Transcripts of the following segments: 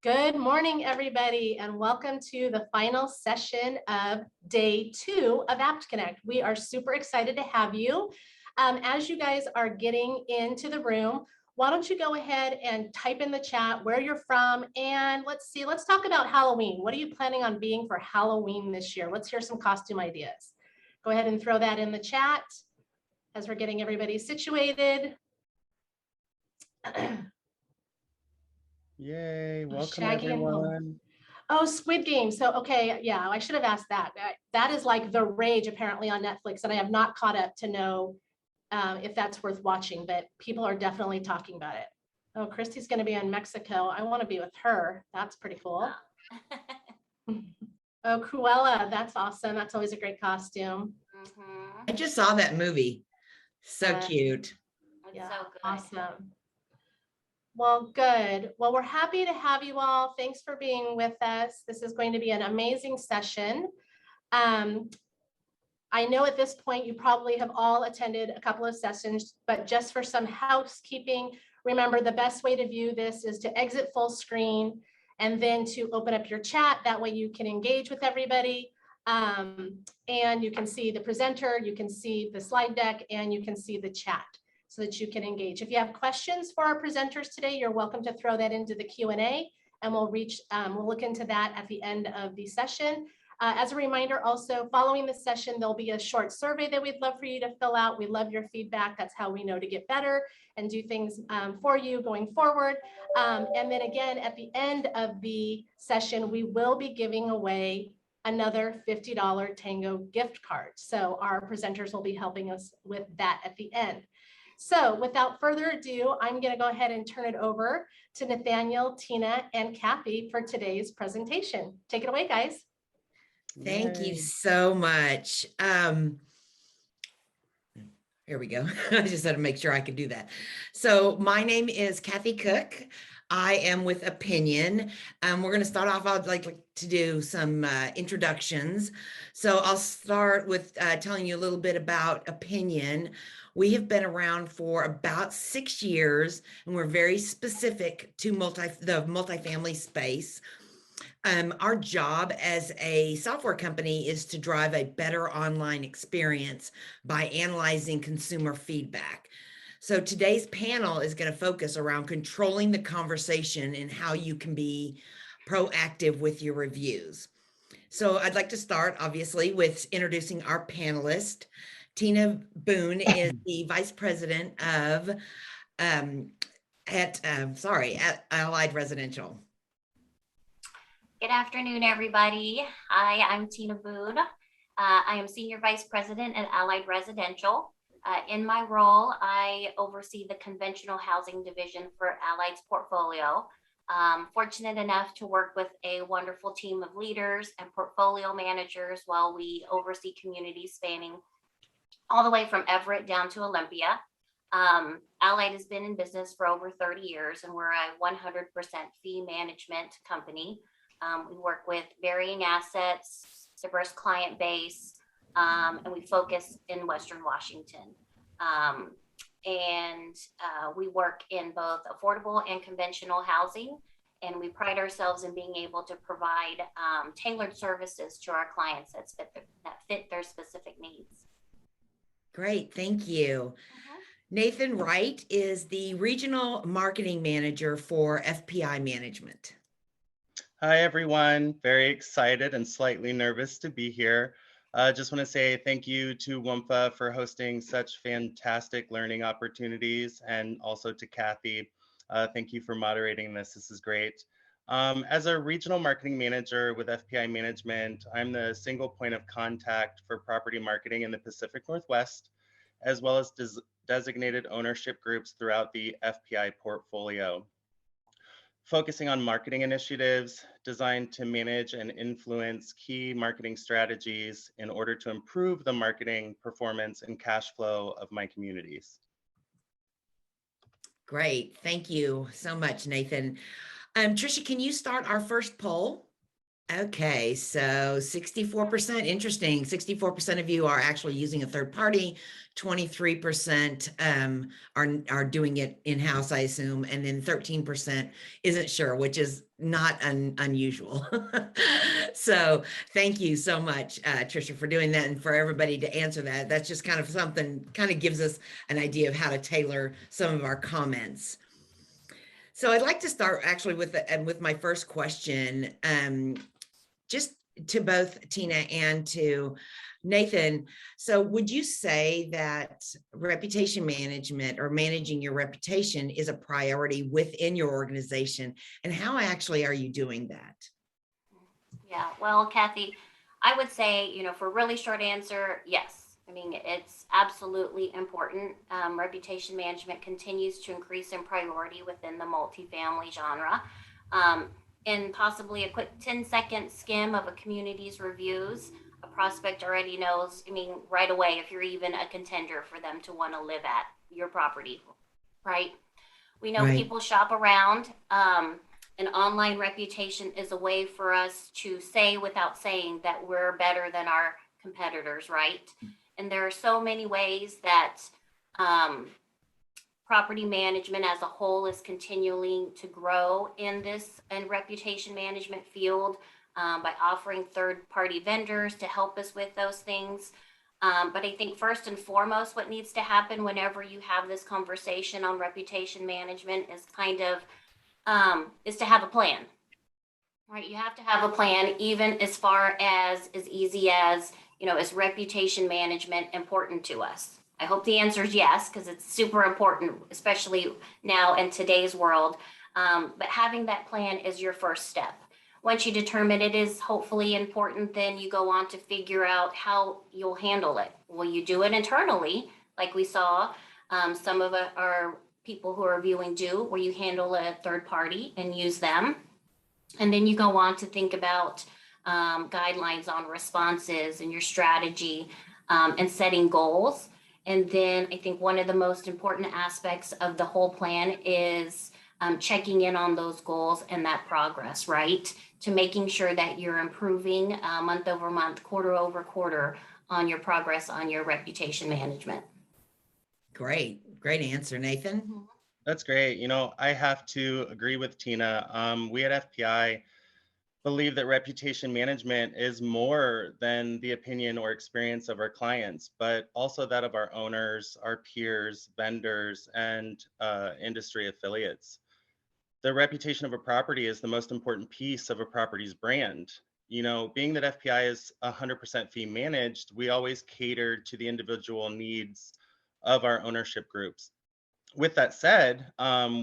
Good morning, everybody, and welcome to the final session of day 2 of APTConnect. We are super excited to have you. As you guys are getting into the room, why don't you go ahead and type in the chat where you're from, and let's talk about Halloween. What are you planning on being for Halloween this year? Let's hear some costume ideas. Go ahead and throw that in the chat as we're getting everybody situated. Yay, welcome Shaggy everyone. Oh, Squid Game. So, okay, yeah, I should have asked that. That is like the rage apparently on Netflix, and I have not caught up to know if that's worth watching, but people are definitely talking about it. Oh, Christy's going to be in Mexico. I want to be with her. That's pretty cool. Oh, Cruella. That's awesome. That's always a great costume. I just saw that movie. So cute. Yeah, so good. Awesome. Well, good. Well, we're happy to have you all. Thanks for being with us. This is going to be an amazing session. I know at this point you probably have all attended a couple of sessions, but just for some housekeeping, remember the best way to view this is to exit full screen and then to open up your chat. That way you can engage with everybody. And you can see the presenter, you can see the slide deck, and you can see the chat so that you can engage. If you have questions for our presenters today, you're welcome to throw that into the Q&A, and we'll look into that at the end of the session. As a reminder, also following this session, there'll be a short survey that we'd love for you to fill out. We love your feedback. That's how we know to get better and do things for you going forward. And then again, at the end of the session, we will be giving away another $50 Tango gift card. So our presenters will be helping us with that at the end. So without further ado, I'm going to go ahead and turn it over to Nathaniel, Tina, and Kathie for today's presentation. Take it away, guys. Thank you so much. Here we go. I just had to make sure I could do that. So my name is Kathie Cook. I am with Opinion. We're going to start off, I'd like to do some introductions. So I'll start with telling you a little bit about Opinion. We have been around for about 6 years, and we're very specific to the multifamily space. Our job as a software company is to drive a better online experience by analyzing consumer feedback. So today's panel is going to focus around controlling the conversation and how you can be proactive with your reviews. So I'd like to start, obviously, with introducing our panelist. Tina Boone is the Vice President of at Allied Residential. Good afternoon, everybody. Hi, I'm Tina Boone. I am Senior Vice President at Allied Residential. In my role, I oversee the conventional housing division for Allied's portfolio. Fortunate enough to work with a wonderful team of leaders and portfolio managers while we oversee communities spanning all the way from Everett down to Olympia. Allied has been in business for over 30 years, and we're a 100% fee management company. We work with varying assets, diverse client base, and we focus in Western Washington. We work in both affordable and conventional housing, and we pride ourselves in being able to provide tailored services to our clients that fit their specific needs. Great, thank you. Nathan Wright is the Regional Marketing Manager for FPI Management. Hi, everyone. Very excited and slightly nervous to be here. Just want to say thank you to WMFHA for hosting such fantastic learning opportunities, and also to Kathie. Thank you for moderating this. This is great. As a regional marketing manager with FPI Management, I'm the single point of contact for property marketing in the Pacific Northwest, as well as designated ownership groups throughout the FPI portfolio, focusing on marketing initiatives designed to manage and influence key marketing strategies in order to improve the marketing performance and cash flow of my communities. Great, thank you so much, Nathan. Tricia, can you start our first poll? Okay, so 64%, interesting. 64% of you are actually using a third party. 23% are doing it in-house, I assume, and then 13% isn't sure, which is not unusual. So thank you so much, Trisha, for doing that, and for everybody to answer that. That's just kind of something, kind of gives us an idea of how to tailor some of our comments. So I'd like to start actually with my first question. Just to both Tina and to Nathan. So would you say that reputation management or managing your reputation is a priority within your organization? And how actually are you doing that? Yeah, well, Kathy, I would say, for a really short answer, yes. I mean, it's absolutely important. Reputation management continues to increase in priority within the multifamily genre. Um, in possibly a quick 10-second skim of a community's reviews, a prospect already knows, I mean, right away, if you're even a contender for them to want to live at your property, right? We know Right. people shop around. An online reputation is a way for us to say without saying that we're better than our competitors, right? And there are so many ways that property management as a whole is continuing to grow in this and reputation management field by offering third-party vendors to help us with those things. But I think first and foremost, what needs to happen whenever you have this conversation on reputation management is is to have a plan, right? You have to have a plan, even as far as easy as, is reputation management important to us? I hope the answer is yes, because it's super important, especially now in today's world. But having that plan is your first step. Once you determine it is hopefully important, then you go on to figure out how you'll handle it. Will you do it internally, like we saw some of our people who are viewing do, where you handle a third party and use them? And then you go on to think about guidelines on responses and your strategy and setting goals. And then I think one of the most important aspects of the whole plan is checking in on those goals and that progress, right? To making sure that you're improving month over month, quarter over quarter on your progress on your reputation management. Great answer, Nathan. That's great. I have to agree with Tina. We at FPI believe that reputation management is more than the opinion or experience of our clients, but also that of our owners, our peers, vendors, and industry affiliates. The reputation of a property is the most important piece of a property's brand. Being that FPI is 100% fee managed, we always cater to the individual needs of our ownership groups. With that said,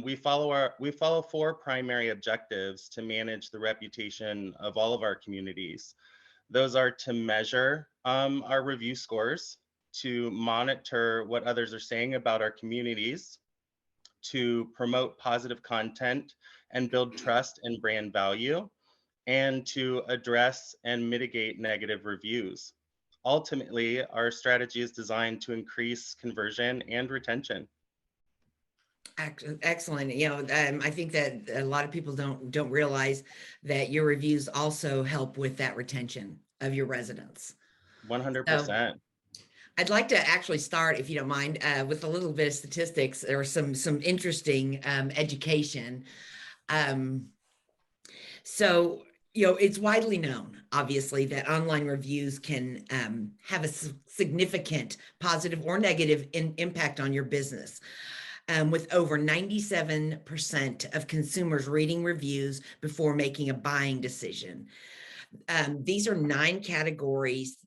we follow 4 primary objectives to manage the reputation of all of our communities. Those are to measure our review scores, to monitor what others are saying about our communities, to promote positive content and build trust and brand value, and to address and mitigate negative reviews. Ultimately, our strategy is designed to increase conversion and retention. Excellent. I think that a lot of people don't realize that your reviews also help with that retention of your residents. 100%. So, I'd like to actually start, if you don't mind, with a little bit of statistics or some interesting education. So, it's widely known, obviously, that online reviews can have a significant positive or negative impact on your business. With over 97% of consumers reading reviews before making a buying decision. These are 9 categories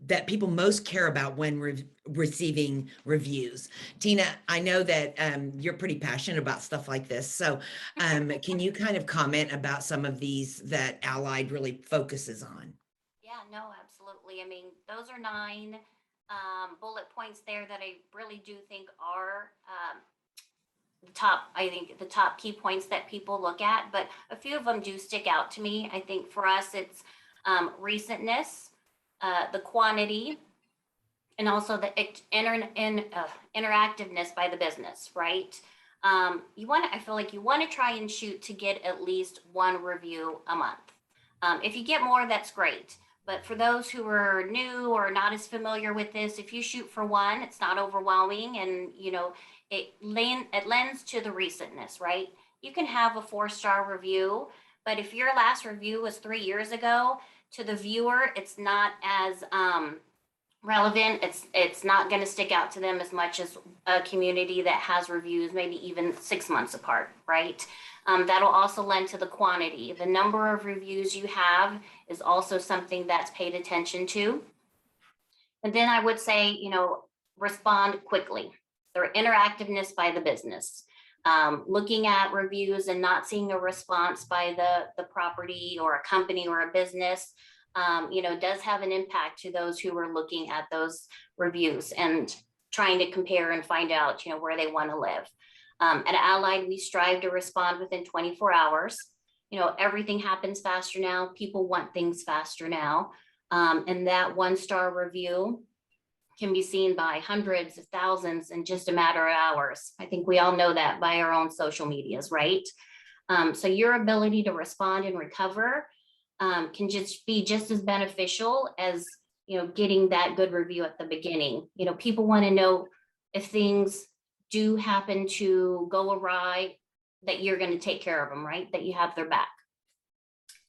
that people most care about when receiving reviews. Tina, I know that you're pretty passionate about stuff like this. So can you kind of comment about some of these that Allied really focuses on? Yeah, no, absolutely. I mean, those are 9 bullet points there that I really do think are the top key points that people look at, but a few of them do stick out to me. I think for us, it's recentness, the quantity, and also the interactiveness by the business, right? I feel like you want to try and shoot to get at least one review a month. If you get more, that's great. But for those who are new or not as familiar with this, if you shoot for one, it's not overwhelming, and it lends to the recentness, right? You can have a 4-star review, but if your last review was 3 years ago, to the viewer, it's not as relevant. It's not going to stick out to them as much as a community that has reviews maybe even 6 months apart, right? That'll also lend to the quantity. The number of reviews you have is also something that's paid attention to. And then I would say, respond quickly. Their interactiveness by the business. Looking at reviews and not seeing a response by the property or a company or a business, does have an impact to those who are looking at those reviews and trying to compare and find out, where they want to live. At Allied, we strive to respond within 24 hours. Everything happens faster now. People want things faster now. And that 1-star review can be seen by hundreds of thousands in just a matter of hours. I think we all know that by our own social medias, right? So your ability to respond and recover can just be just as beneficial as getting that good review at the beginning. People want to know if things do happen to go awry, that you're going to take care of them, right? That you have their back.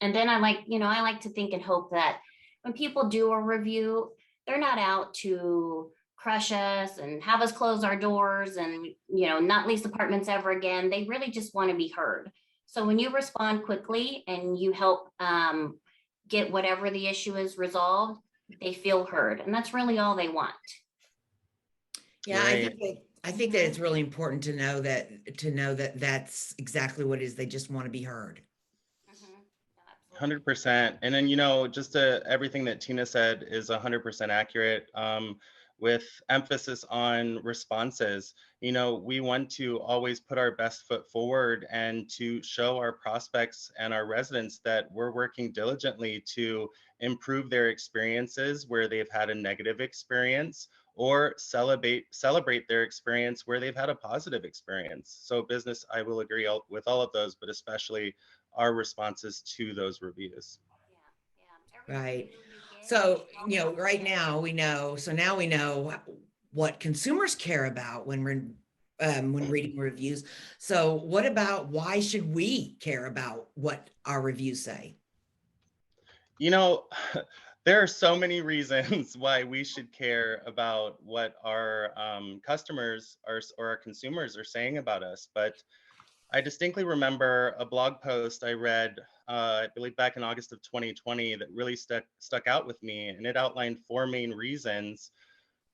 And then I like to think and hope that when people do a review, they're not out to crush us and have us close our doors and not lease apartments ever again. They really just want to be heard. So when you respond quickly and you help get whatever the issue is resolved, they feel heard, and that's really all they want. Yeah, Right. I think that it's really important to know that that's exactly what it is. They just want to be heard. 100%. And then, just everything that Tina said is 100% accurate, with emphasis on responses. We want to always put our best foot forward and to show our prospects and our residents that we're working diligently to improve their experiences where they've had a negative experience, or celebrate their experience where they've had a positive experience. So business, I will agree with all of those, but especially our responses to those reviews. Right. So, right now we know, now we know what consumers care about when reading reviews. So what about, why should we care about what our reviews say? There are so many reasons why we should care about what our customers or our consumers are saying about us. But I distinctly remember a blog post I read, I believe back in August of 2020, that really stuck out with me. And it outlined 4 main reasons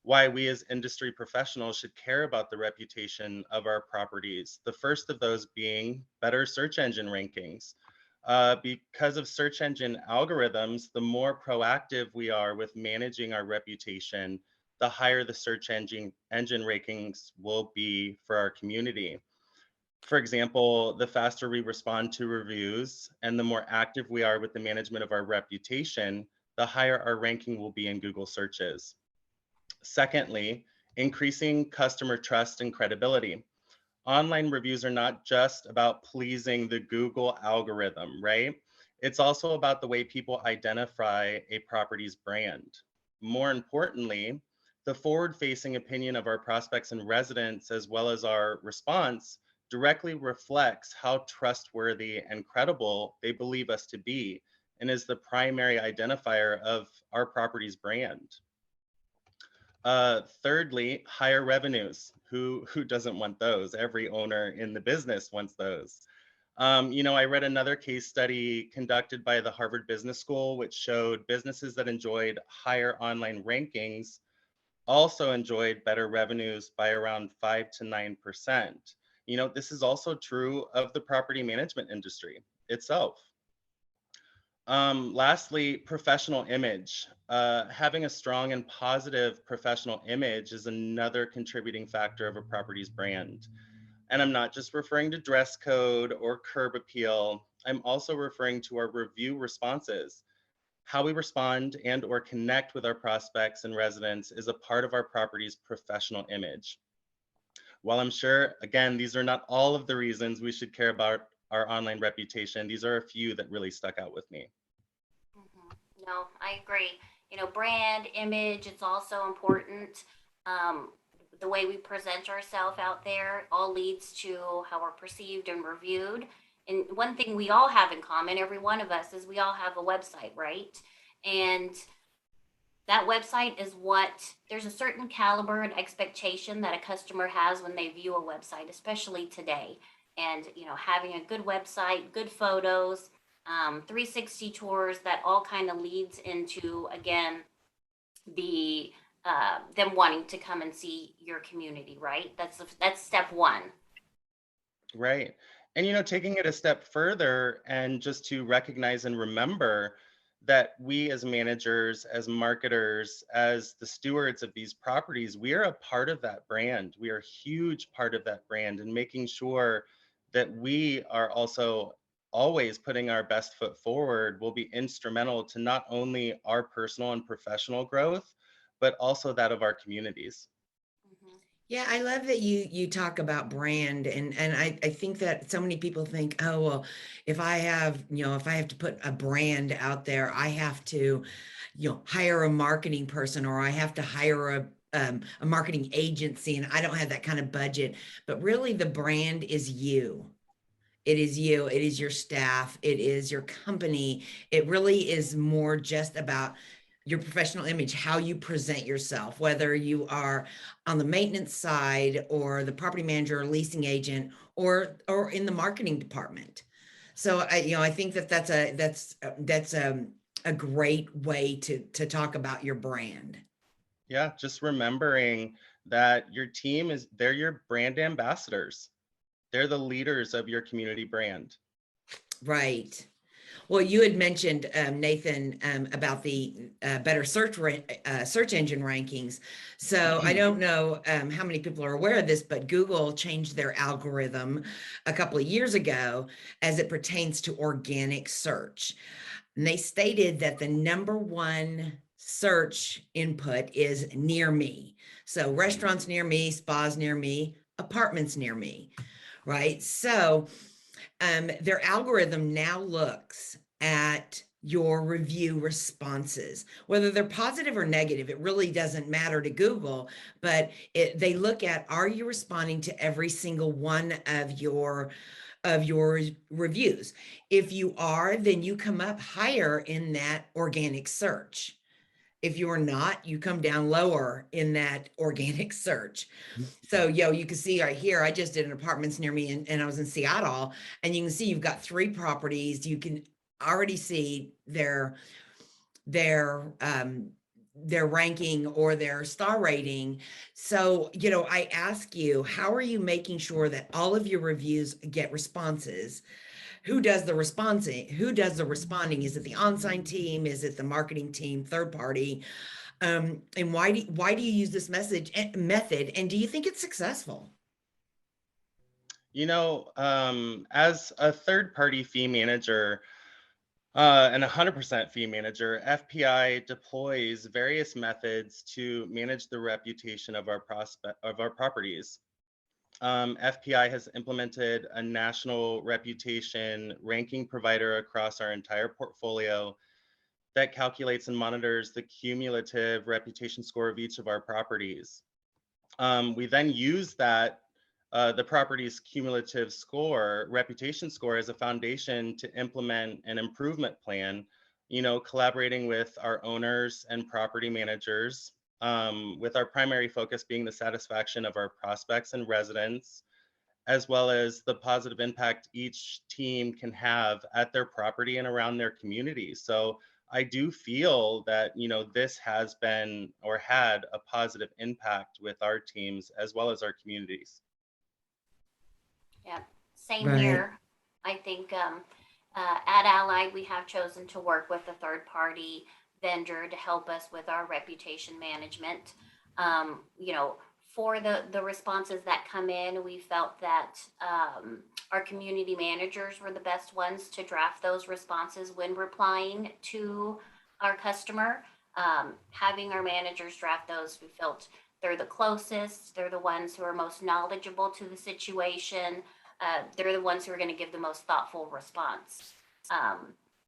why we as industry professionals should care about the reputation of our properties. The first of those being better search engine rankings. Because of search engine algorithms, the more proactive we are with managing our reputation, the higher the search engine rankings will be for our community. For example, the faster we respond to reviews and the more active we are with the management of our reputation, the higher our ranking will be in Google searches. Secondly, increasing customer trust and credibility. Online reviews are not just about pleasing the Google algorithm, right? It's also about the way people identify a property's brand. More importantly, the forward-facing opinion of our prospects and residents, as well as our response, directly reflects how trustworthy and credible they believe us to be, and is the primary identifier of our property's brand. Thirdly, higher revenues. Who doesn't want those? Every owner in the business wants those. I read another case study conducted by the Harvard Business School, which showed businesses that enjoyed higher online rankings also enjoyed better revenues by around 5 to 9%. This is also true of the property management industry itself. Lastly, professional image. Having a strong and positive professional image is another contributing factor of a property's brand. And I'm not just referring to dress code or curb appeal. I'm also referring to our review responses. How we respond and or connect with our prospects and residents is a part of our property's professional image. while I'm sure, again, these are not all of the reasons we should care about our online reputation, these are a few that really stuck out with me. No, I agree. You know, brand image, it's also important. Um, the way we present ourselves out there all leads to how we're perceived and reviewed. And one thing we all have in common, every one of us, is we all have a website, right? And that website is what there's a certain caliber and expectation that a customer has when they view a website, especially today. And, you know, having a good website, good photos, 360 tours, that all kind of leads into, again, the them wanting to come and see your community, right? That's step one. Right. And, you know, taking it a step further and just to recognize and remember that we as managers, as marketers, as the stewards of these properties, we are a part of that brand. We are a huge part of that brand, and making sure that we are also always putting our best foot forward will be instrumental to not only our personal and professional growth, but also that of our communities. Mhm. Yeah, I love that you talk about brand, and I think that so many people think, oh well, if I have, if I have to put a brand out there, I have to, hire a marketing person, or I have to hire a marketing agency, and I don't have that kind of budget. But really the brand is you. It is you, it is your staff, it is your company. It really is more just about your professional image, how you present yourself, whether you are on the maintenance side or the property manager or leasing agent or in the marketing department. So I think that that's a great way to talk about your brand. Yeah, just remembering that your team they're your brand ambassadors. They're the leaders of your community brand. Right. Well, you had mentioned, Nathan, about the better search engine rankings. So I don't know how many people are aware of this, but Google changed their algorithm a couple of years ago as it pertains to organic search. And they stated that the number one search input is near me. So restaurants near me, spas near me, apartments near me, right? So their algorithm now looks at your review responses, whether they're positive or negative. It really doesn't matter to Google, but they look at, are you responding to every single one of your reviews? If you are, then you come up higher in that organic search. If you're not, you come down lower in that organic search. So, you can see right here, I just did an apartments near me, and I was in Seattle, and you can see you've got 3 properties. You can already see their ranking or their star rating. So, I ask you, how are you making sure that all of your reviews get responses? Who does the responding? Is it the on-sign team? Is it the marketing team, third party? And why do you use this method? And do you think it's successful? You know, as a third-party fee manager and 100% fee manager, FPI deploys various methods to manage the reputation of our properties. FPI has implemented a national reputation ranking provider across our entire portfolio that calculates and monitors the cumulative reputation score of each of our properties. We then use the property's cumulative reputation score, as a foundation to implement an improvement plan, collaborating with our owners and property managers, with our primary focus being the satisfaction of our prospects and residents, as well as the positive impact each team can have at their property and around their community. So I do feel that, this has been or had a positive impact with our teams as well as our communities. Yeah, same Right. here. I think at Allied, we have chosen to work with a third party vendor to help us with our reputation management. You know, for the responses that come in, we felt that our community managers were the best ones to draft those responses when replying to our customer. Having our managers draft those, we felt They're the closest, they're the ones who are most knowledgeable to the situation. They're the ones who are going to give the most thoughtful response.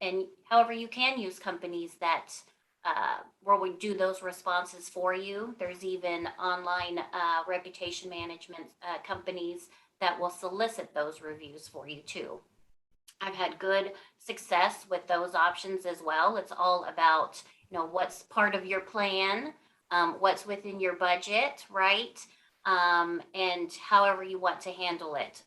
And however, you can use companies that where we do those responses for you. There's even online reputation management companies that will solicit those reviews for you too. I've had good success with those options as well. It's all about, what's part of your plan, what's within your budget, right? And however you want to handle it.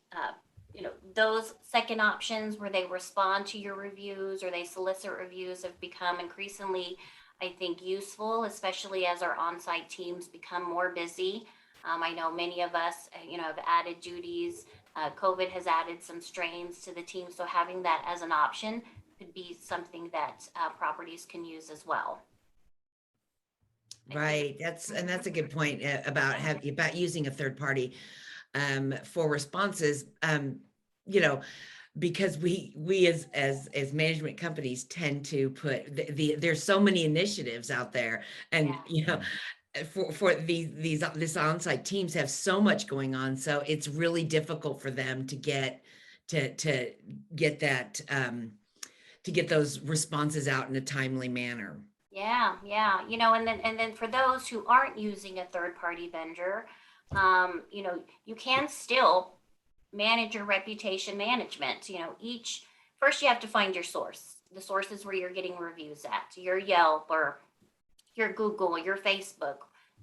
Those second options where they respond to your reviews or they solicit reviews have become increasingly, I think, useful, especially as our on-site teams become more busy. I know many of us, have added duties. COVID has added some strains to the team, so having that as an option could be something that properties can use as well. Right. That's a good point about using a third party for responses. Because we as management companies tend to put there's so many initiatives out there, and for this on-site teams have so much going on, so it's really difficult for them to get that to get those responses out in a timely manner. Yeah. And then for those who aren't using a third party vendor, you can still manage your reputation management. First you have to find your source. The sources where you're getting reviews at, your Yelp or your Google, your Facebook.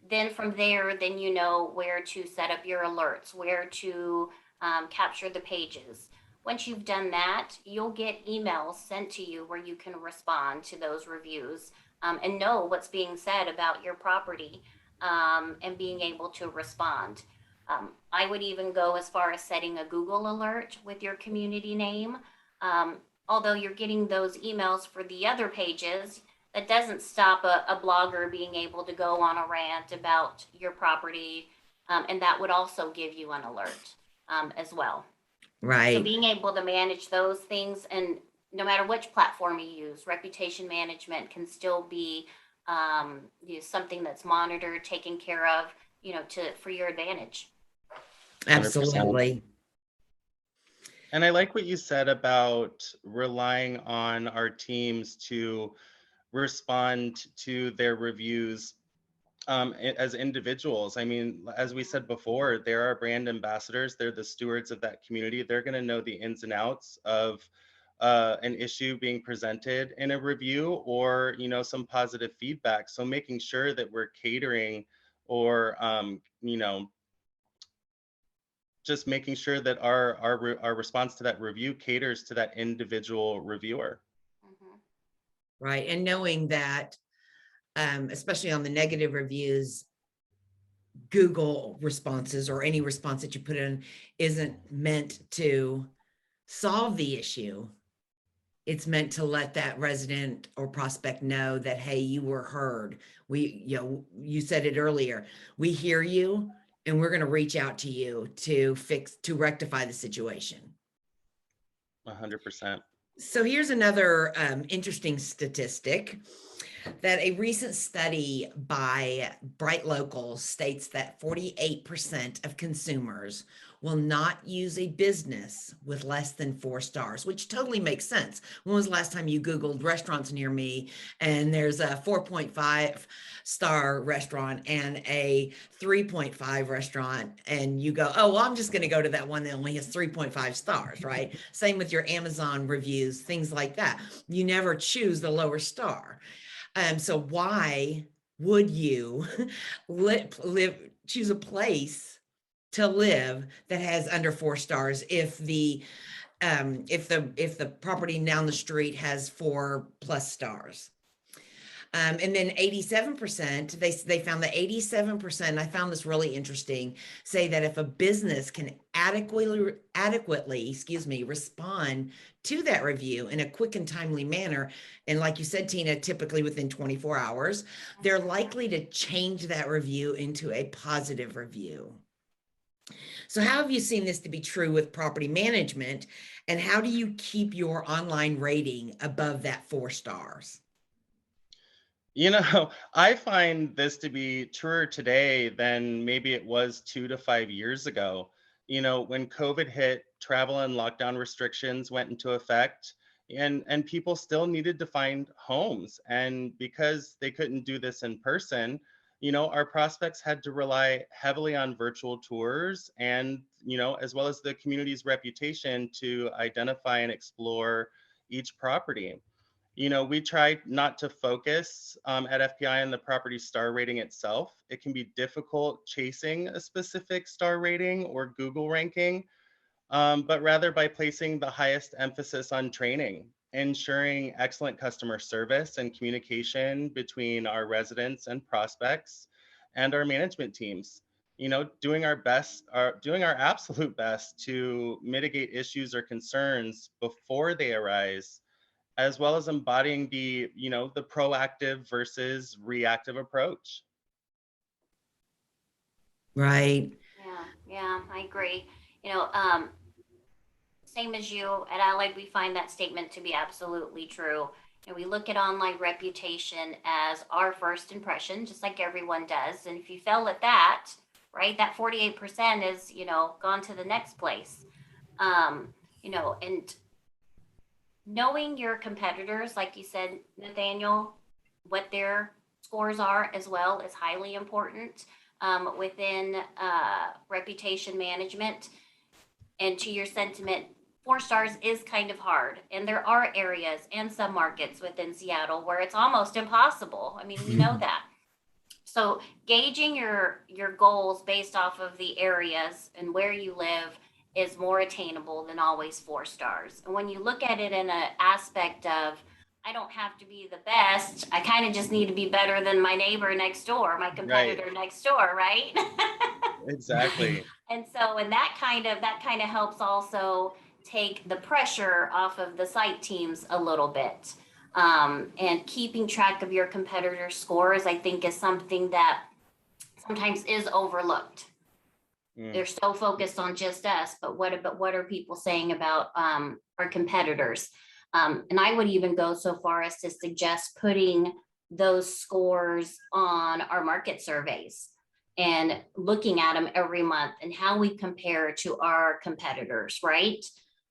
Then from there, then you know where to set up your alerts, where to capture the pages. Once you've done that, you'll get emails sent to you where you can respond to those reviews and know what's being said about your property and being able to respond. I would even go as far as setting a Google alert with your community name. Although you're getting those emails for the other pages, that doesn't stop a blogger being able to go on a rant about your property. And that would also give you an alert as well. Right. So being able to manage those things, and no matter which platform you use, reputation management can still be something that's monitored, taken care of, for your advantage. Absolutely. 100%. And I like what you said about relying on our teams to respond to their reviews as individuals. I mean, as we said before, they're our brand ambassadors. They're the stewards of that community. They're going to know the ins and outs of an issue being presented in a review, or some positive feedback. So making sure that we're catering, or just making sure that our response to that review caters to that individual reviewer. Mm-hmm. Right. And knowing that, especially on the negative reviews, Google responses or any response that you put in isn't meant to solve the issue. It's meant to let that resident or prospect know that, hey, you were heard. You said it earlier. We hear you, and we're going to reach out to you to rectify the situation. 100%. So here's another interesting statistic, that a recent study by Bright Local states that 48% of consumers will not use a business with less than 4 stars, which totally makes sense. When was the last time you Googled restaurants near me and there's a 4.5 star restaurant and a 3.5 restaurant, and you go, oh, well, I'm just going to go to that one that only has 3.5 stars, right? Same with your Amazon reviews, things like that. You never choose the lower star. So why would you choose a place to live that has under 4 stars if the property down the street has 4+ stars? And then 87%, they found that 87%, I found this really interesting, say that if a business can adequately, respond to that review in a quick and timely manner, and like you said, Tina, typically within 24 hours, they're likely to change that review into a positive review. So how have you seen this to be true with property management, and how do you keep your online rating above that 4 stars? You know, I find this to be truer today than maybe it was 2 to 5 years ago. You know, when COVID hit, travel and lockdown restrictions went into effect, and people still needed to find homes. And because they couldn't do this in person, you know, our prospects had to rely heavily on virtual tours and, you know, as well as the community's reputation to identify and explore each property. You know, we try not to focus at FPI on the property star rating itself. It can be difficult chasing a specific star rating or Google ranking, but rather by placing the highest emphasis on training, ensuring excellent customer service and communication between our residents and prospects and our management teams. You know, doing our absolute best to mitigate issues or concerns before they arise, as well as embodying the, you know, the proactive versus reactive approach. Right. Yeah, I agree. You know, same as you at Allied, we find that statement to be absolutely true. And we look at online reputation as our first impression, just like everyone does. And if you fail at that, right, that 48% is, you know, gone to the next place. You know, and knowing your competitors, like you said, Nathaniel, what their scores are as well is highly important within reputation management. And to your sentiment, 4 stars is kind of hard. And there are areas and some markets within Seattle where it's almost impossible. I mean, we know that. So gauging your goals based off of the areas and where you live is more attainable than always 4 stars. And when you look at it in an aspect of, I don't have to be the best, I kind of just need to be better than my neighbor next door, my Right, competitor next door, right? exactly. And so, and that kind of helps also take the pressure off of the site teams a little bit. And keeping track of your competitor scores, I think, is something that sometimes is overlooked. Mm, They're so focused on just us, but what are people saying about our competitors? And I would even go so far as to suggest putting those scores on our market surveys and looking at them every month and how we compare to our competitors, right?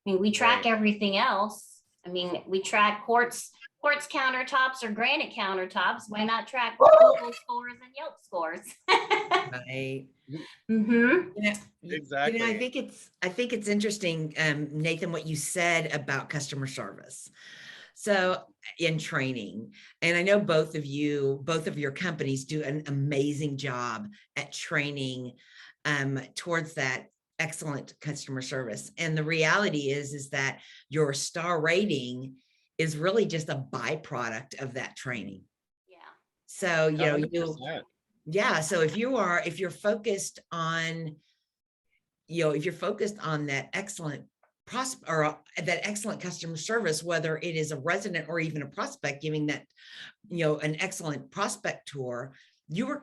I mean, we track right. everything else. I mean, we track quartz countertops or granite countertops. Why not track Google scores and Yelp scores? Right. Mm-hmm. I Exactly. think it's interesting, Nathan, what you said about customer service. So in training, and I know both of your companies do an amazing job at training towards that excellent customer service. And the reality is that your star rating is really just a byproduct of that training. Yeah. So, you know, 100%. yeah. So if you're focused on, if you're focused on that excellent that excellent customer service, whether it is a resident or even a prospect giving that, an excellent prospect tour, your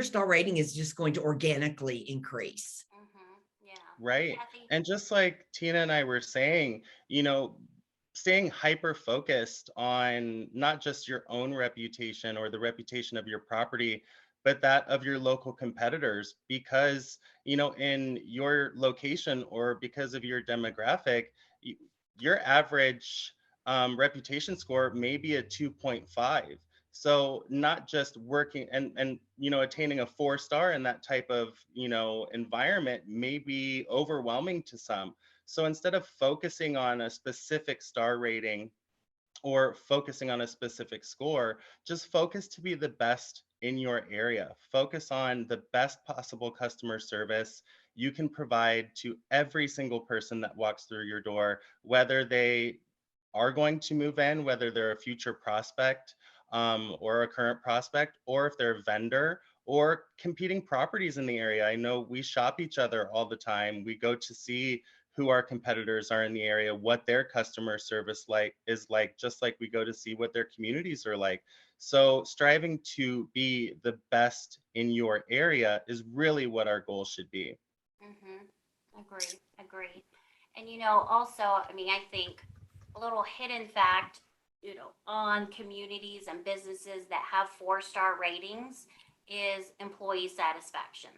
star rating is just going to organically increase. Mm-hmm. Yeah. Right. Kathy. And just like Tina and I were saying, you know, staying hyper focused on not just your own reputation or the reputation of your property, but that of your local competitors, because, you know, in your location or because of your demographic, y- your average reputation score may be a 2.5. So not just working and you know, attaining a 4 star in that type of, you know, environment may be overwhelming to some. So instead of focusing on a specific star rating or focusing on a specific score, just focus to be the best in your area. Focus on the best possible customer service you can provide to every single person that walks through your door, whether they are going to move in, whether they're a future prospect or a current prospect, or if they're a vendor or competing properties in the area. I know we shop each other all the time. We go to see who our competitors are in the area, what their customer service is like, just like we go to see what their communities are like. So striving to be the best in your area is really what our goal should be. Mm-hmm. Agree. And also, I mean, I think a little hidden fact on communities and businesses that have 4-star ratings is employee satisfaction.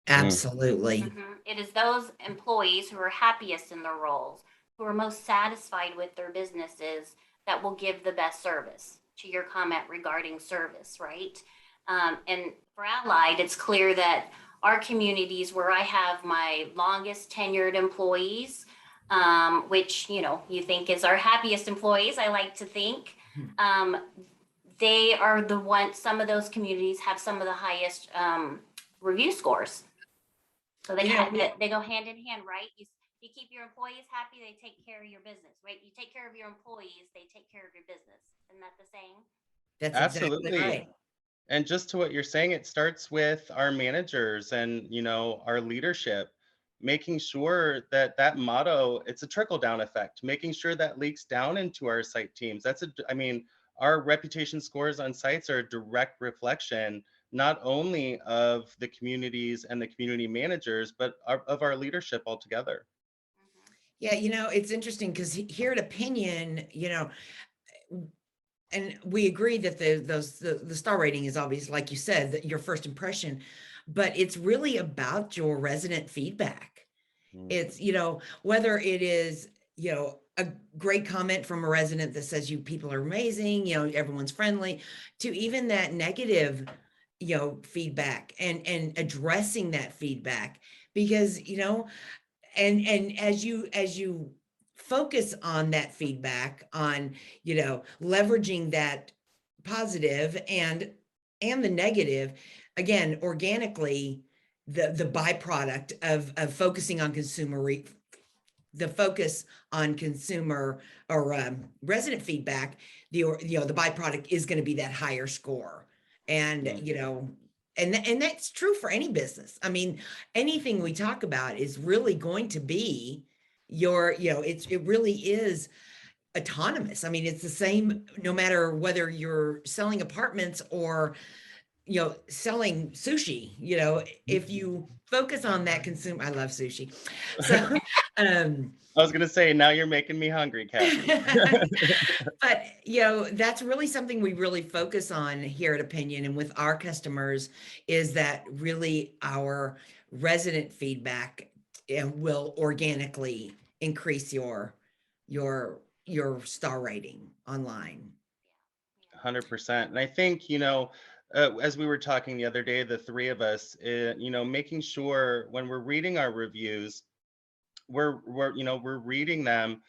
Absolutely. It is those employees who are happiest in their roles, who are most satisfied with their businesses, that will give the best service. To your comment regarding service, right? And for Allied, it's clear that our communities where I have my longest tenured employees, which, you think is our happiest employees, I like to think, they are the ones, some of those communities have some of the highest review scores. So they go hand in hand, right? You keep your employees happy, they take care of your business, right? You take care of your employees, they take care of your business. Isn't that the same? That's Absolutely. exactly right. And just to what you're saying, it starts with our managers and, our leadership, making sure that that motto, it's a trickle down effect, making sure that leaks down into our site teams. Our reputation scores on sites are a direct reflection, not only of the communities and the community managers, but of our leadership altogether. Yeah, it's interesting because here at Opinion, and we agree that the star rating is obvious, like you said, that your first impression, but it's really about your resident feedback. It's, whether it is, a great comment from a resident that says you people are amazing, everyone's friendly, to even that negative, feedback and addressing that feedback, because, and as you focus on that feedback, on, leveraging that positive and the negative, again, organically, the byproduct of focusing on the focus on consumer or resident feedback, the byproduct is going to be that higher score. And, and that's true for any business. I mean, anything we talk about is really going to be it really is autonomous. I mean, it's the same no matter whether you're selling apartments or, selling sushi. If you focus on that consumer, I love sushi. So, I was going to say, now you're making me hungry, Kathie. But, that's really something we really focus on here at Opinion and with our customers, is that really our resident feedback will organically increase your star rating online. 100%. And I think, as we were talking the other day, the three of us, making sure when we're reading our reviews, we're reading them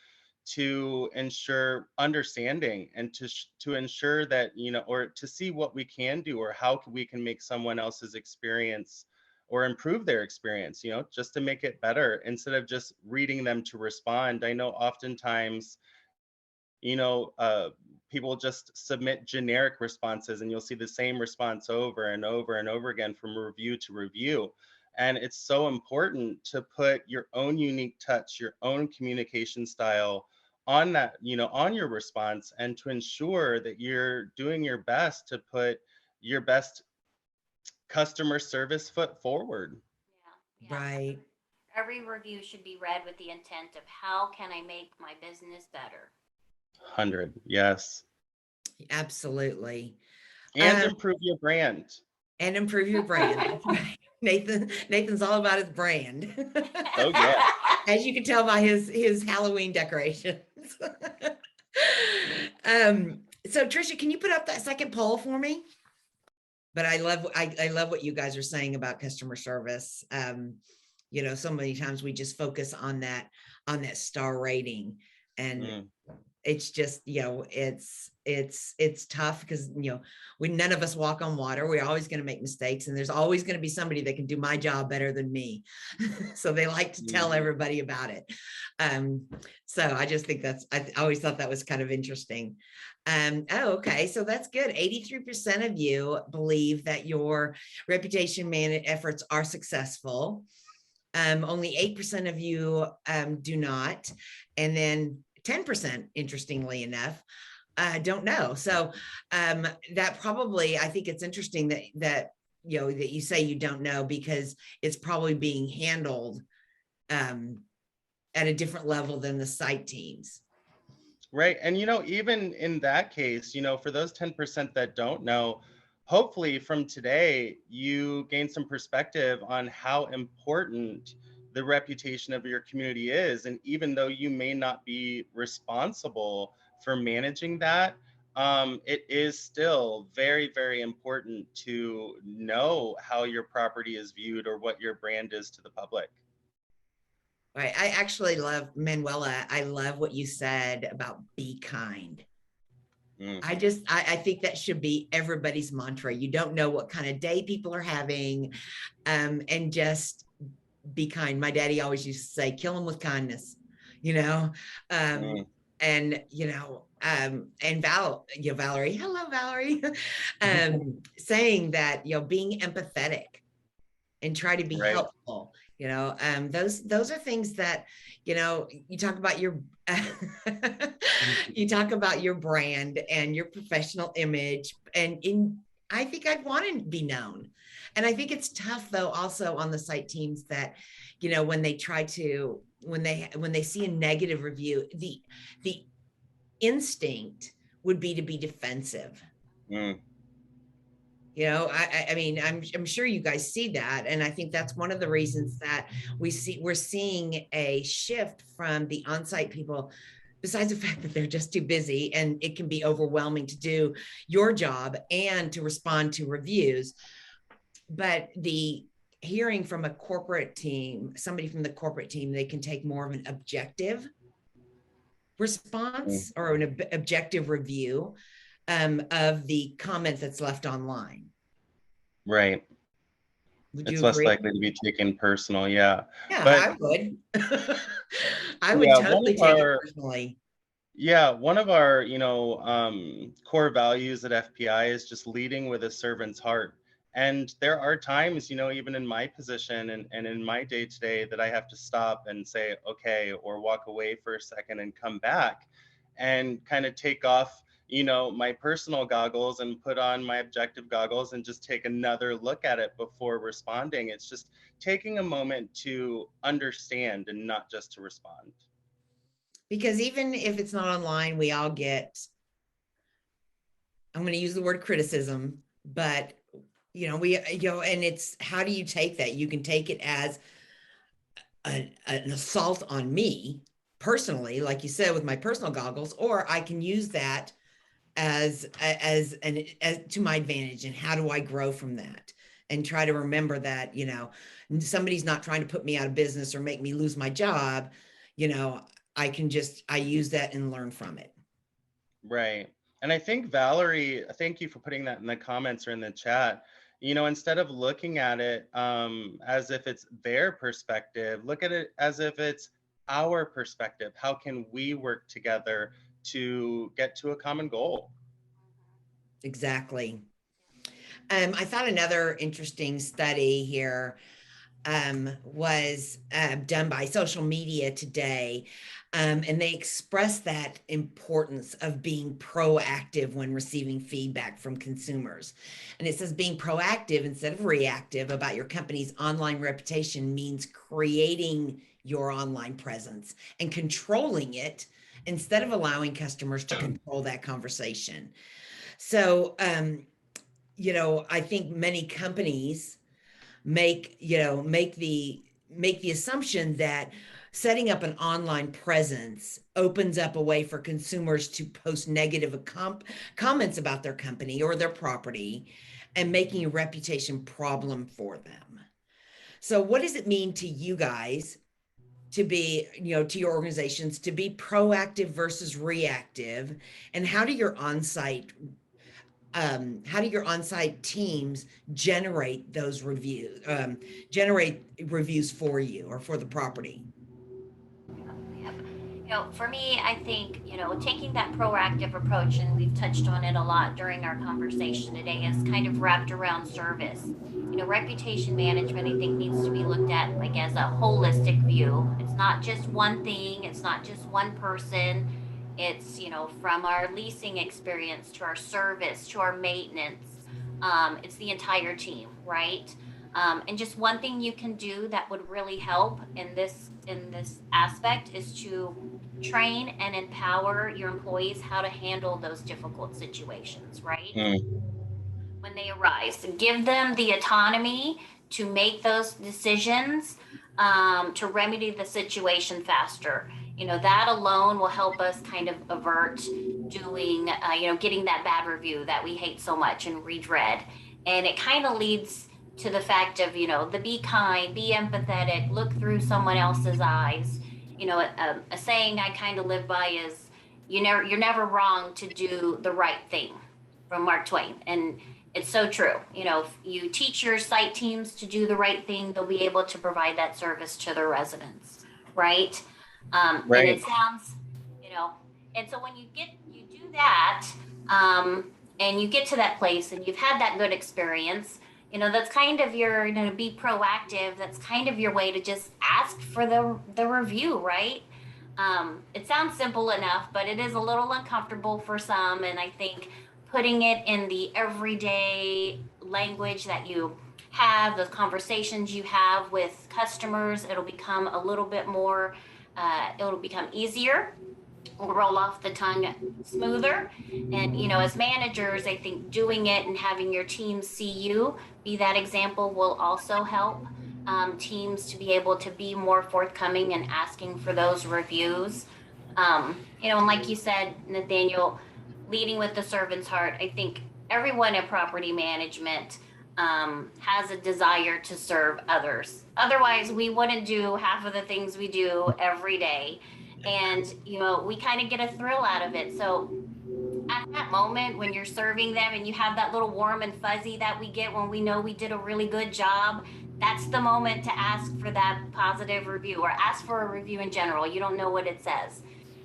to ensure understanding and to ensure that, or to see what we can do or how we can make someone else's experience or improve their experience, just to make it better instead of just reading them to respond. I know oftentimes, people just submit generic responses and you'll see the same response over and over and over again from review to review. And it's so important to put your own unique touch, your own communication style on that, on your response, and to ensure that you're doing your best to put your best customer service foot forward. Yeah. Right. Every review should be read with the intent of how can I make my business better? 100, yes. Absolutely. And improve your brand. And improve your brand. Nathan's all about his brand. Oh yeah. As you can tell by his Halloween decorations. So Tricia, can you put up that second poll for me? But I love what you guys are saying about customer service. So many times we just focus on that star rating, and it's just, it's tough because, none of us walk on water. We're always going to make mistakes, and there's always going to be somebody that can do my job better than me. So they like to tell everybody about it. So I just think I always thought that was kind of interesting. Okay. So that's good. 83% of you believe that your reputation management efforts are successful. Only 8% of you do not. And then 10%, interestingly enough, don't know. So that probably, I think it's interesting that you say you don't know, because it's probably being handled at a different level than the site teams. Right. And, even in that case, for those 10% that don't know, hopefully from today, you gain some perspective on how important the reputation of your community is. And even though you may not be responsible for managing that, it is still very, very important to know how your property is viewed or what your brand is to the public. Right. I actually love, Manuela, I love what you said about be kind. Mm, I think that should be everybody's mantra. You don't know what kind of day people are having, and just be kind. My daddy always used to say, kill them with kindness, you know, mm, and, and Valerie, hello, Valerie, saying that, being empathetic and try to be right. helpful. Those are things that, you talk about your you talk about your brand and your professional image, and I think I'd want to be known. And I think it's tough though also on the site teams that, when they try to, when they see a negative review, the instinct would be to be defensive. Mm, I mean, I'm sure you guys see that. And I think that's one of the reasons that we're seeing a shift from the on-site people, besides the fact that they're just too busy and it can be overwhelming to do your job and to respond to reviews. But the hearing from a corporate team, somebody from the corporate team, they can take more of an objective mm. response or an objective review of the comment that's left online. Right. Would you It's less agree? likely to be taken personal, yeah. Yeah, But I would. I would yeah, totally take it personally. one of our, core values at FPI is just leading with a servant's heart. And there are times, even in my position and in my day to day that I have to stop and say, okay, or walk away for a second and come back and kind of take off, my personal goggles and put on my objective goggles and just take another look at it before responding. It's just taking a moment to understand and not just to respond. Because even if it's not online, we all get, I'm going to use the word criticism, but and it's, how do you take that? You can take it as an assault on me personally, like you said, with my personal goggles, or I can use that as to my advantage. And how do I grow from that? And try to remember that, somebody's not trying to put me out of business or make me lose my job. I use that and learn from it. Right. And I think, Valerie, thank you for putting that in the comments or in the chat. Instead of looking at it as if it's their perspective, look at it as if it's our perspective. How can we work together to get to a common goal? Exactly. I thought another interesting study here was done by Social Media Today. And they express that importance of being proactive when receiving feedback from consumers. And it says being proactive instead of reactive about your company's online reputation means creating your online presence and controlling it instead of allowing customers to control that conversation. So, I think many companies make the assumption that setting up an online presence opens up a way for consumers to post negative comments about their company or their property and making a reputation problem for them. So what does it mean to you guys to be, to your organizations, to be proactive versus reactive? And how do your on-site teams generate those reviews, generate reviews for you or for the property? For me, I think, taking that proactive approach, and we've touched on it a lot during our conversation today, is kind of wrapped around service. Reputation management, I think, needs to be looked at like as a holistic view. It's not just one thing, it's not just one person. It's, from our leasing experience to our service to our maintenance. It's the entire team, right? And just one thing you can do that would really help in this aspect is to train and empower your employees how to handle those difficult situations, right? Mm, When they arise, and give them the autonomy to make those decisions, to remedy the situation faster. That alone will help us kind of avert doing, getting that bad review that we hate so much and read dread. And it kind of leads to the fact of, the be kind, be empathetic, look through someone else's eyes. A saying I kind of live by is, you're never wrong to do the right thing, from Mark Twain. And it's so true. If you teach your site teams to do the right thing, they'll be able to provide that service to their residents, right? And right. it sounds, you know, and so when you do that, and you get to that place and you've had that good experience, that's kind of your, be proactive. That's kind of your way to just ask for the review, right? It sounds simple enough, but it is a little uncomfortable for some. And I think putting it in the everyday language that you have, those conversations you have with customers, it'll become a little bit more, it'll become easier, will roll off the tongue smoother. And, as managers, I think doing it and having your team see you be that example will also help teams to be able to be more forthcoming and asking for those reviews. And like you said, Nathaniel, leading with the servant's heart, I think everyone in property management has a desire to serve others. Otherwise, we wouldn't do half of the things we do every day. And, we kind of get a thrill out of it. So at that moment when you're serving them and you have that little warm and fuzzy that we get when we know we did a really good job, that's the moment to ask for that positive review, or ask for a review in general. You don't know what it says.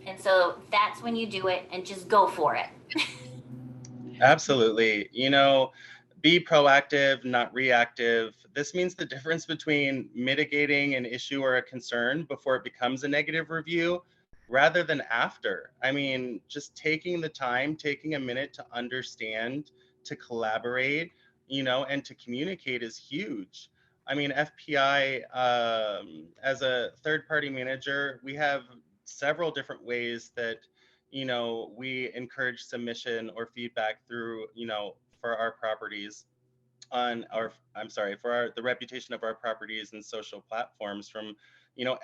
And so that's when you do it and just go for it. Absolutely. Be proactive, not reactive. This means the difference between mitigating an issue or a concern before it becomes a negative review rather than after. I mean, just taking the time, taking a minute to understand, to collaborate, and to communicate is huge. I mean, FPI, as a third party manager, we have several different ways that we encourage submission or feedback through, for our properties on our, I'm sorry, for the reputation of our properties and social platforms from,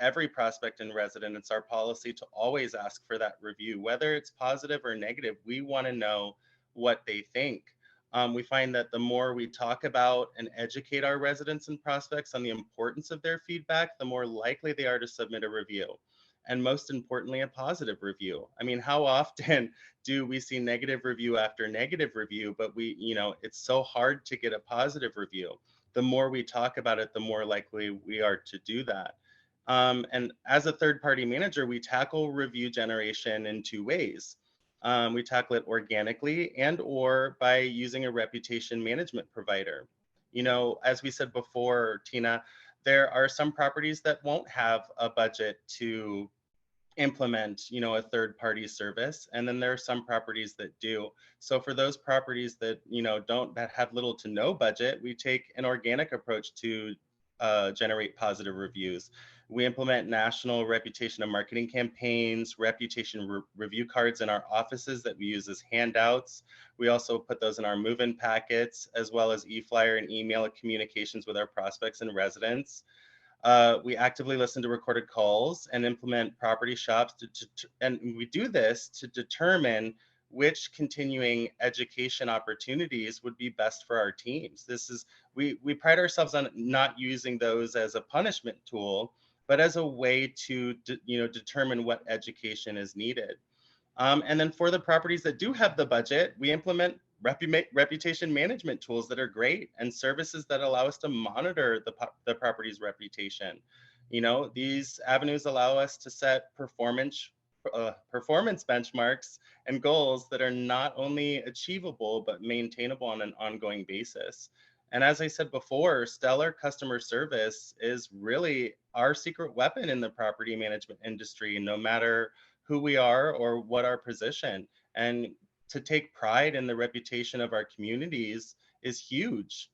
every prospect and resident. It's our policy to always ask for that review, whether it's positive or negative. We want to know what they think. We find that the more we talk about and educate our residents and prospects on the importance of their feedback, the more likely they are to submit a review. And most importantly, a positive review. I mean, how often do we see negative review after negative review, but it's so hard to get a positive review. The more we talk about it, the more likely we are to do that. And as a third party manager, we tackle review generation in two ways. We tackle it organically and or by using a reputation management provider. As we said before, Tina, there are some properties that won't have a budget to implement a third party service, and then there are some properties that do. So for those properties that that have little to no budget, we take an organic approach to generate positive reviews. We implement national reputation and marketing campaigns, reputation review cards in our offices that we use as handouts. We also put those in our move-in packets, as well as e-flyer and email communications with our prospects and residents. We actively listen to recorded calls and implement property shops and we do this to determine which continuing education opportunities would be best for our teams. We pride ourselves on not using those as a punishment tool, but as a way to determine what education is needed. And then for the properties that do have the budget, we implement reputation management tools that are great and services that allow us to monitor the property's reputation. These avenues allow us to set performance benchmarks and goals that are not only achievable, but maintainable on an ongoing basis. And as I said before, stellar customer service is really our secret weapon in the property management industry, no matter who we are or what our position. And to take pride in the reputation of our communities is huge.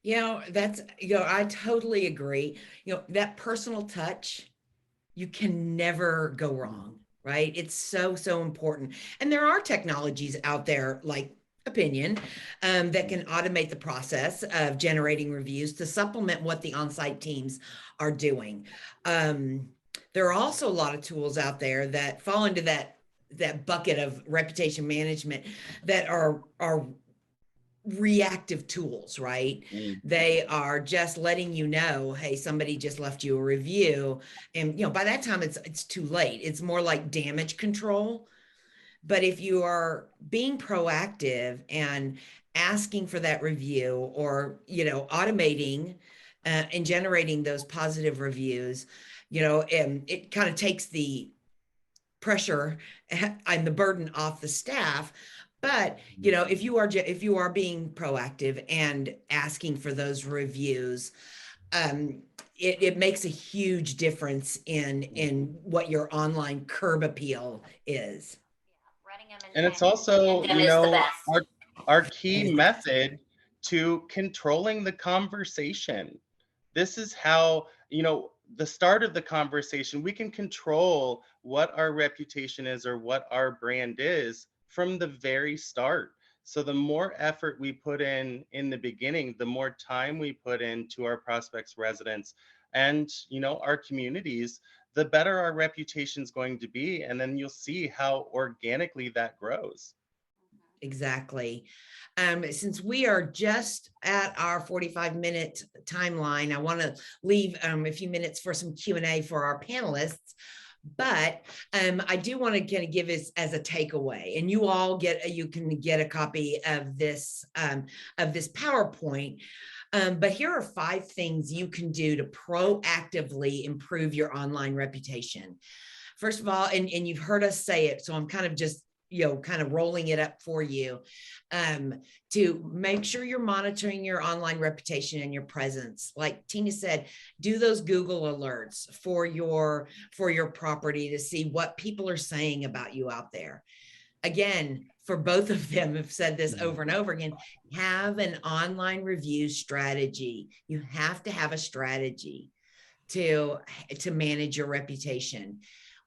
That's, I totally agree. That personal touch you can never go wrong, right? It's so, so important. And there are technologies out there like Opinion that can automate the process of generating reviews to supplement what the on-site teams are doing. There are also a lot of tools out there that fall into that bucket of reputation management that are reactive tools, right? They are just letting you know, hey, somebody just left you a review, and by that time it's too late. It's more like damage control. But if you are being proactive and asking for that review, or automating and generating those positive reviews, and it kind of takes the pressure and the burden off the staff. But if you are being proactive and asking for those reviews, it makes a huge difference in what your online curb appeal is. Running them And it's also, tandem is the best. our key method to controlling the conversation. This is how, the start of the conversation, we can control what our reputation is or what our brand is from the very start. So the more effort we put in the beginning, the more time we put into our prospects, residents, and our communities, the better our reputation is going to be. And then you'll see how organically that grows. Exactly. Since we are just at our 45-minute timeline, I want to leave a few minutes for some Q&A for our panelists. But I do want to kind of give this as a takeaway, and you can get a copy of this PowerPoint. But here are 5 things you can do to proactively improve your online reputation. First of all, and you've heard us say it, so I'm kind of just kind of rolling it up for you, to make sure you're monitoring your online reputation and your presence. Like Tina said, do those Google alerts for your property to see what people are saying about you out there. Again, for both of them, have said this over and over again, have an online review strategy. You have to have a strategy to manage your reputation.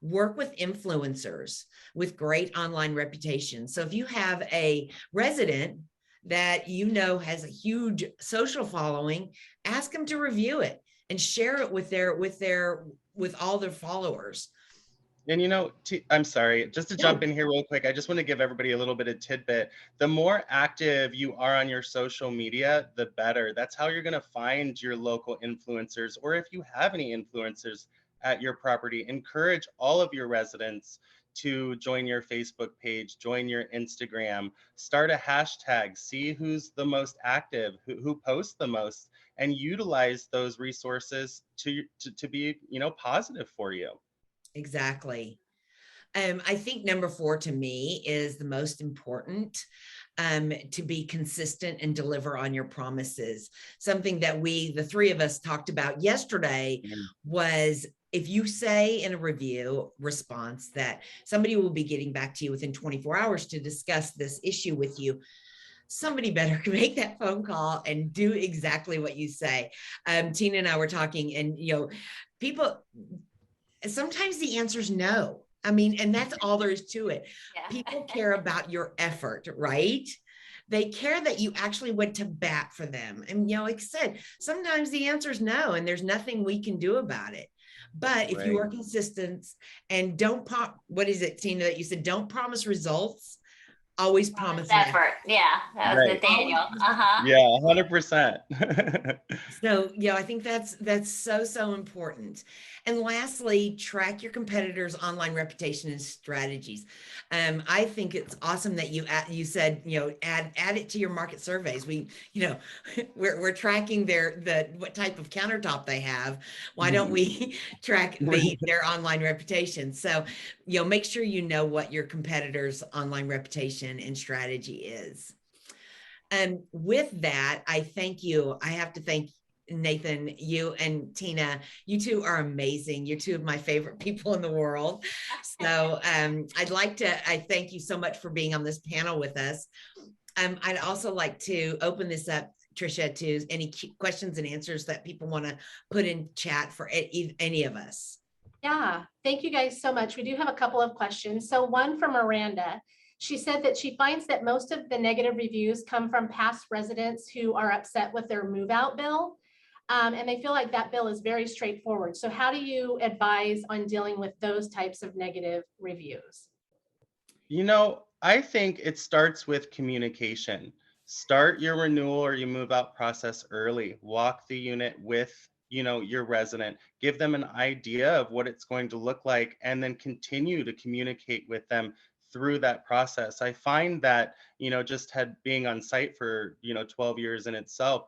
Work with influencers with great online reputation. So if you have a resident that has a huge social following, ask them to review it and share it with all their followers. And I'm sorry, just to jump in here real quick, I just want to give everybody a little bit of tidbit. The more active you are on your social media, the better. That's how you're going to find your local influencers, or if you have any influencers at your property, encourage all of your residents to join your Facebook page, join your Instagram, start a hashtag, see who's the most active, who posts the most, and utilize those resources to be, positive for you. Exactly. I think number 4 to me is the most important, to be consistent and deliver on your promises. Something that the 3 of us talked about yesterday was, if you say in a review response that somebody will be getting back to you within 24 hours to discuss this issue with you, somebody better make that phone call and do exactly what you say. Tina and I were talking, and people, sometimes the answer is no. I mean, and that's all there is to it. Yeah. People care about your effort, right? They care that you actually went to bat for them. And, like I said, sometimes the answer is no, and there's nothing we can do about it. But if you are consistent and what is it, Tina, that you said, don't promise results, always promise effort. Yeah, that was Nathaniel. Yeah, 100%. So I think that's so important. And lastly, track your competitors' online reputation and strategies. I think it's awesome that you said add it to your market surveys. We're tracking what type of countertop they have. Why don't we track their online reputation? So make sure you know what your competitors' online reputation and strategy is. And with that, I thank you. I have to thank Nathan, you and Tina. You two are amazing. You're 2 of my favorite people in the world. So I thank you so much for being on this panel with us. I'd also like to open this up, Tricia, to any questions and answers that people want to put in chat for any of us. Yeah, thank you guys so much. We do have a couple of questions. So one from Miranda. She said that she finds that most of the negative reviews come from past residents who are upset with their move out bill. And they feel like that bill is very straightforward. So how do you advise on dealing with those types of negative reviews? You know, I think it starts with communication. Start your renewal or your move out process early. Walk the unit with, your resident. Give them an idea of what it's going to look like, and then continue to communicate with them through that process. I find that, just had being on site for, 12 years in itself,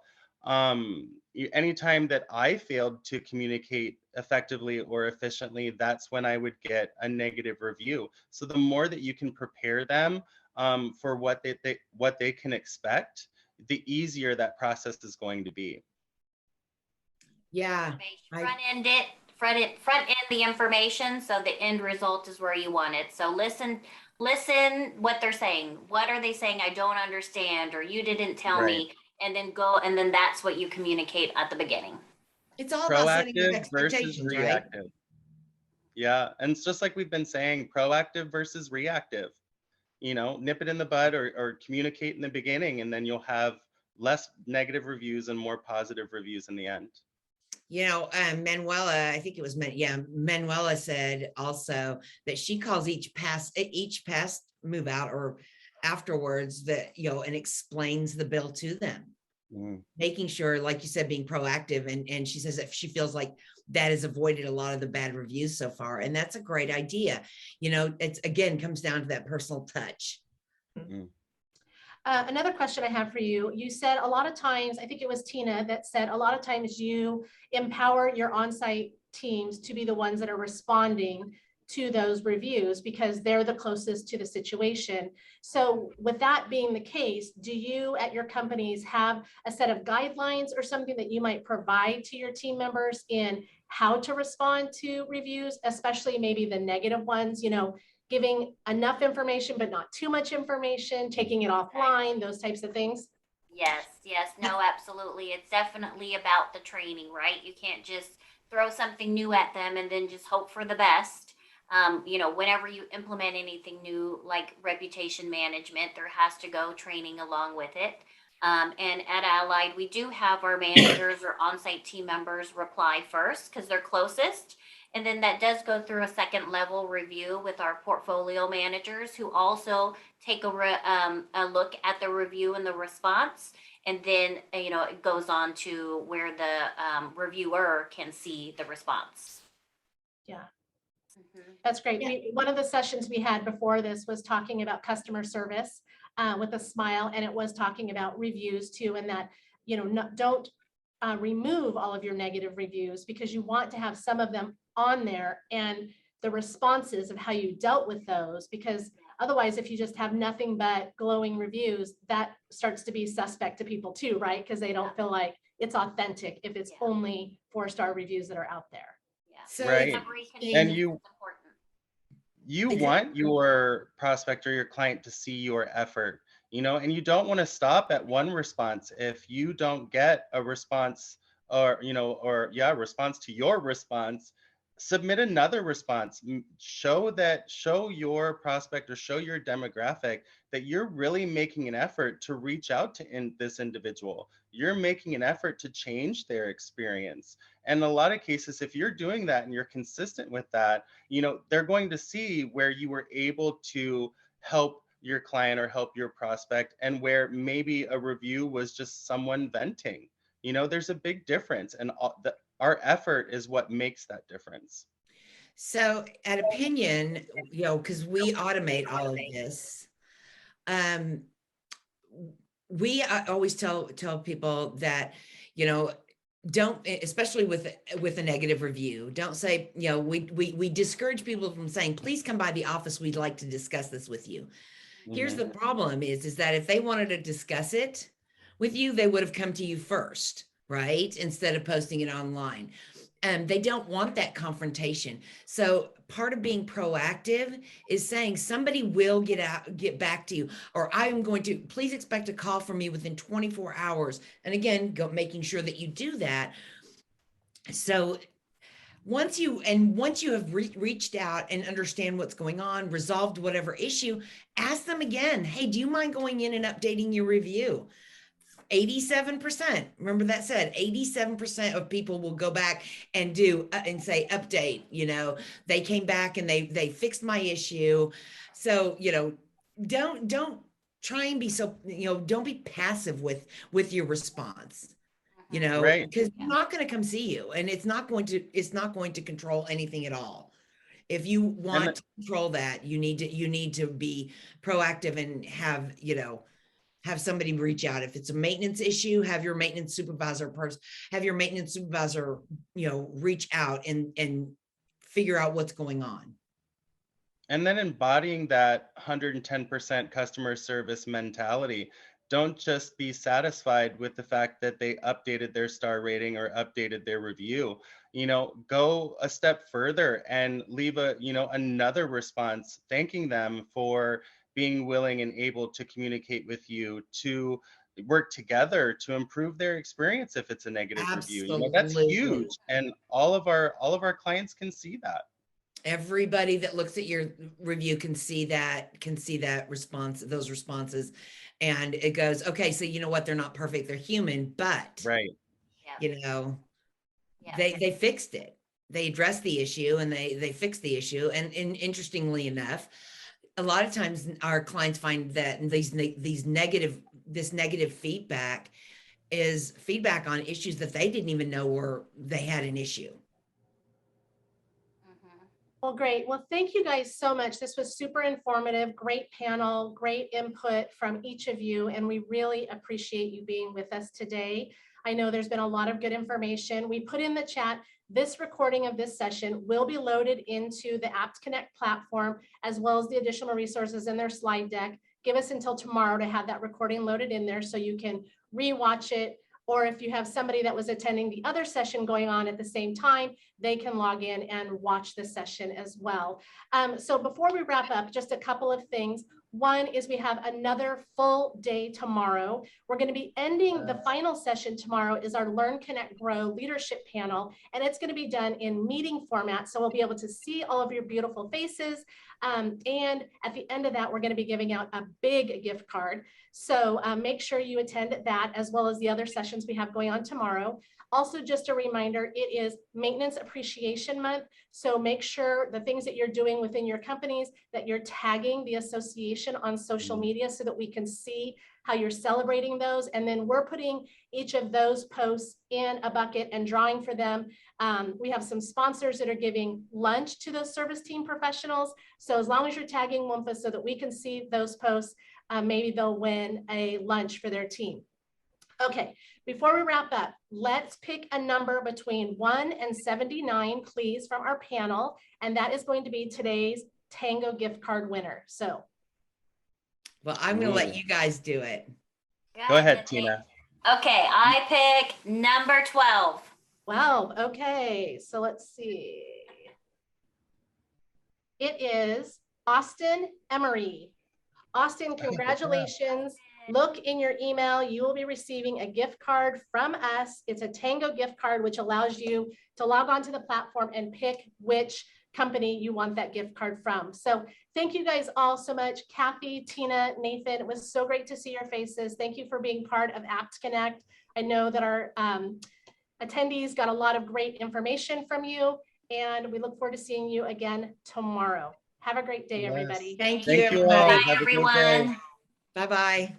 anytime that I failed to communicate effectively or efficiently, that's when I would get a negative review. So the more that you can prepare them for what they can expect, the easier that process is going to be. Yeah. Front end the information, so the end result is where you want it. So listen what they're saying. What are they saying? I don't understand, or you didn't tell me. And then go, and then that's what you communicate at the beginning. It's all about setting up Proactive versus expectations, right? reactive. Yeah, and it's just like we've been saying, proactive versus reactive. Nip it in the bud, or communicate in the beginning, and then you'll have less negative reviews and more positive reviews in the end. Manuela, I think it was, Manuela said also that she calls each past move out or afterwards that, and explains the bill to them. Making sure, like you said, being proactive. And she says that she feels like that has avoided a lot of the bad reviews so far. And that's a great idea. It's, again, comes down to that personal touch. Another question I have for you. You said a lot of times, I think it was Tina that said a lot of times you empower your on-site teams to be the ones that are responding to those reviews because they're the closest to the situation. So with that being the case, do you at your companies have a set of guidelines or something that you might provide to your team members in how to respond to reviews, especially maybe the negative ones, giving enough information, but not too much information, taking it offline, those types of things? Yes, no, absolutely. It's definitely about the training, right? You can't just throw something new at them and then just hope for the best. Whenever you implement anything new, like reputation management, there has to go training along with it. And at Allied, we do have our managers or on-site team members reply first because they're closest. And then that does go through a second level review with our portfolio managers, who also take a look at the review and the response. And then, it goes on to where the reviewer can see the response. Yeah. That's great. Yeah. One of the sessions we had before this was talking about customer service with a smile, and it was talking about reviews too, and that, don't remove all of your negative reviews because you want to have some of them on there and the responses of how you dealt with those, because otherwise, if you just have nothing but glowing reviews, that starts to be suspect to people too, right? Because they don't feel like it's authentic if it's only 4-star reviews that are out there. So right. And you want your prospect or your client to see your effort, and you don't want to stop at one response. If you don't get a response response to your response, submit another response. Show your prospect or show your demographic that you're really making an effort to reach out to this individual. You're making an effort to change their experience. And in a lot of cases, if you're doing that and you're consistent with that, they're going to see where you were able to help your client or help your prospect, and where maybe a review was just someone venting. There's a big difference, and our effort is what makes that difference. So at Opinion, because we automate all of this, we always tell people that, don't, especially with a negative review, don't say, we discourage people from saying, please come by the office, we'd like to discuss this with you. Here's the problem is that if they wanted to discuss it with you, they would have come to you first, right? Instead of posting it online. They don't want that confrontation. So part of being proactive is saying somebody will get back to you, or I'm going to, please expect a call from me within 24 hours. And again, making sure that you do that. So once you have reached out and understand what's going on, resolved whatever issue, ask them again, hey, do you mind going in and updating your review? 87%, remember that said 87% of people will go back and do and say update, they came back and they fixed my issue. So, don't try and be so, don't be passive with your response, Right. because they're not going to come see you, and it's not going to control anything at all. If you want to control that, you need to be proactive and have somebody reach out. If it's a maintenance issue, have your maintenance supervisor reach out and figure out what's going on. And then embodying that 110% customer service mentality. Don't just be satisfied with the fact that they updated their star rating or updated their review. Go a step further and leave another response thanking them for being willing and able to communicate with you, to work together to improve their experience if it's a negative review. That's huge, and all of our clients can see that. Everybody that looks at your review can see that response, those responses, and it goes, okay, so you know what, they're not perfect, they're human, but right, they fixed it, they addressed the issue, and they fixed the issue. And interestingly enough, a lot of times our clients find that this negative feedback is feedback on issues that they didn't even know they had an issue. Well, great. Well, thank you guys so much. This was super informative, great panel, great input from each of you, and we really appreciate you being with us today. I know there's been a lot of good information. We put in the chat, this recording of this session will be loaded into the APTConnect platform, as well as the additional resources in their slide deck. Give us until tomorrow to have that recording loaded in there so you can rewatch it. Or if you have somebody that was attending the other session going on at the same time, they can log in and watch the session as well. So before we wrap up, just a couple of things. One is we have another full day tomorrow. We're going to be ending the final session tomorrow is our Learn, Connect, Grow leadership panel, and it's going to be done in meeting format. So we'll be able to see all of your beautiful faces. And at the end of that, we're going to be giving out a big gift card. So make sure you attend that, as well as the other sessions we have going on tomorrow. Also, just a reminder, it is Maintenance Appreciation Month. So make sure the things that you're doing within your companies, that you're tagging the association on social media so that we can see how you're celebrating those. And then we're putting each of those posts in a bucket and drawing for them. We have some sponsors that are giving lunch to those service team professionals. So as long as you're tagging WMFHA so that we can see those posts, maybe they'll win a lunch for their team. Okay, before we wrap up, let's pick a number between 1 and 79, please, from our panel. And that is going to be today's Tango gift card winner. So. Well, I'm going to let you guys do it. Go ahead, Tina. Okay, I pick number 12. 12, okay, so let's see. It is Austin Emery. Austin, congratulations. Look in your email. You will be receiving a gift card from us. It's a Tango gift card, which allows you to log on to the platform and pick which company you want that gift card from. So thank you guys all so much. Kathie, Tina, Nathan, it was so great to see your faces. Thank you for being part of APTConnect. I know that our attendees got a lot of great information from you, and we look forward to seeing you again tomorrow. Have a great day, everybody. Thank you, everybody. Bye, everyone. Bye-bye.